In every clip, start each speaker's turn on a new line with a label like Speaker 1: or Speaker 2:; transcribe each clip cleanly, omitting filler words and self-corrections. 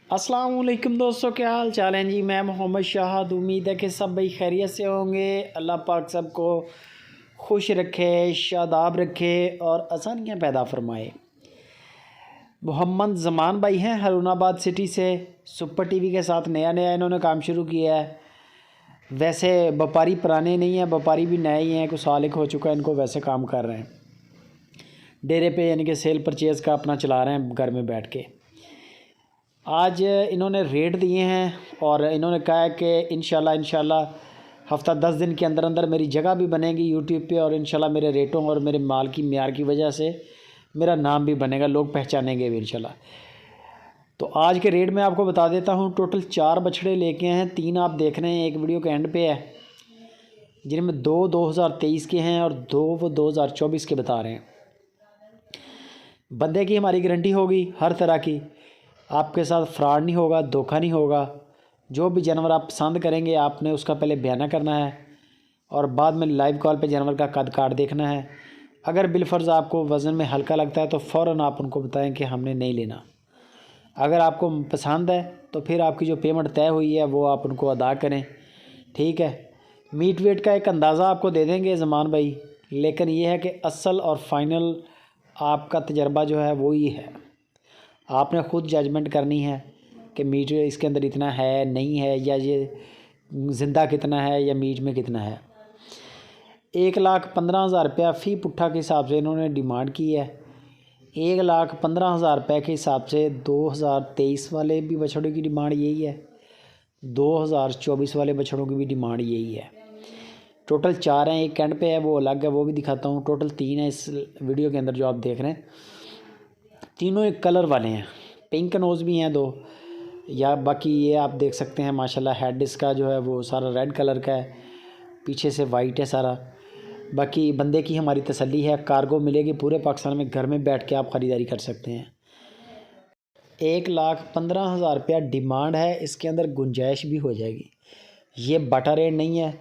Speaker 1: अस्सलाम वालेकुम दोस्तों, क्या हाल चाल हैं जी। मैं मोहम्मद शाहद। उम्मीद है कि सब भाई खैरियत से होंगे। अल्लाह पाक सबको खुश रखे, शादाब रखे और आसानियाँ पैदा फरमाए। मोहम्मद ज़मान भाई हैं हरुणाबाद सिटी से। सुपर टीवी के साथ नया नया इन्होंने काम शुरू किया है। वैसे व्यापारी पुराने नहीं हैं, व्यापारी भी नए ही हैं, कुछ साल एक हो चुका है इनको, वैसे काम कर रहे हैं डेरे पे, यानी कि सेल परचेज़ का अपना चला रहे हैं घर में बैठ के। आज इन्होंने रेट दिए हैं और इन्होंने कहा है कि इंशाल्लाह हफ़्ता 10 दिन के अंदर अंदर मेरी जगह भी बनेगी यूट्यूब पे, और इंशाल्लाह मेरे रेटों और मेरे माल की म्यार की वजह से मेरा नाम भी बनेगा, लोग पहचानेंगे भी इंशाल्लाह। तो आज के रेट में आपको बता देता हूँ। टोटल 4 बछड़े लेके हैं, 3 आप देख रहे हैं, एक वीडियो के एंड पे है, जिनमें 2 2023 के हैं और 2 वो 2024 के बता रहे हैं। बंदे की हमारी गारंटी होगी हर तरह की, आपके साथ फ्रॉड नहीं होगा, धोखा नहीं होगा। जो भी जानवर आप पसंद करेंगे आपने उसका पहले बयाना करना है और बाद में लाइव कॉल पे जानवर का कद काट देखना है। अगर बिलफर्ज आपको वज़न में हल्का लगता है तो फ़ौरन आप उनको बताएं कि हमने नहीं लेना। अगर आपको पसंद है तो फिर आपकी जो पेमेंट तय हुई है वो आप उनको अदा करें, ठीक है। मीट वेट का एक अंदाज़ा आपको दे देंगे ज़मान भाई, लेकिन ये है कि असल और फाइनल आपका तजर्बा जो है वो ही है। आपने ख़ुद जजमेंट करनी है कि मीट इसके अंदर इतना है नहीं है, या ये ज़िंदा कितना है या मीट में कितना है। 1,15,000 रुपया फ़ी पुट्ठा के हिसाब से इन्होंने डिमांड की है। 1,15,000 रुपये के हिसाब से 2023 वाले भी बछड़ों की डिमांड यही है, 2024 वाले बछड़ों की भी डिमांड यही है। टोटल 4 हैं, एक एंड पे है वो अलग है, वो भी दिखाता हूँ। टोटल 3 है इस वीडियो के अंदर जो आप देख रहे हैं। तीनों एक कलर वाले हैं, पिंक नोज़ भी हैं 2, या बाकी ये आप देख सकते हैं माशाल्लाह। हेड इसका जो है वो सारा रेड कलर का है, पीछे से वाइट है सारा। बाकी बंदे की हमारी तसल्ली है, कार्गो मिलेगी पूरे पाकिस्तान में, घर में बैठ के आप ख़रीदारी कर सकते हैं। 1,15,000 रुपया डिमांड है, इसके अंदर गुंजाइश भी हो जाएगी। ये बाटा रेट नहीं है,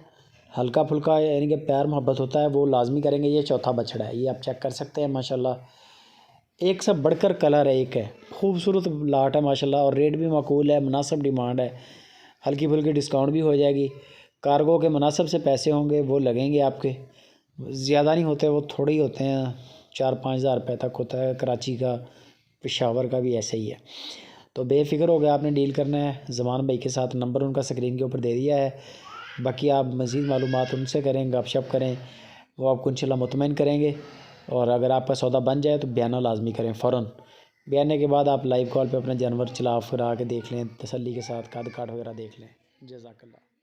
Speaker 1: हल्का फुल्का यानी कि प्यार मोहब्बत होता है वो लाजमी करेंगे। ये चौथा बछड़ा है, ये आप चेक कर सकते हैं माशाल्लाह। एक से बढ़कर कलर है, एक है, खूबसूरत लाट है माशाल्लाह, और रेट भी माकूल है, मुनासिब डिमांड है, हल्की फुल्की डिस्काउंट भी हो जाएगी। कार्गो के मुनासिब से पैसे होंगे वो लगेंगे आपके, ज़्यादा नहीं होते, वो थोड़े ही होते हैं, 4-5 हज़ार रुपये तक होता है। कराची का, पेशावर का भी ऐसे ही है। तो बेफ़िक्र हो गया आपने डील करना है ज़मान भाई के साथ। नंबर उनका स्क्रीन के ऊपर दे दिया है, बाकी आप मज़ीद मालूमात उनसे करें, गपशप करें, वो आपको इंशाल्लाह मुतमईन करेंगे। और अगर आपका सौदा बन जाए तो बयाना लाजमी करें फ़ौरन। बयाने के बाद आप लाइव कॉल पे अपना जानवर चला फिरा के देख लें, तसल्ली के साथ कद काट वगैरह देख लें। जज़ाकल्लाह।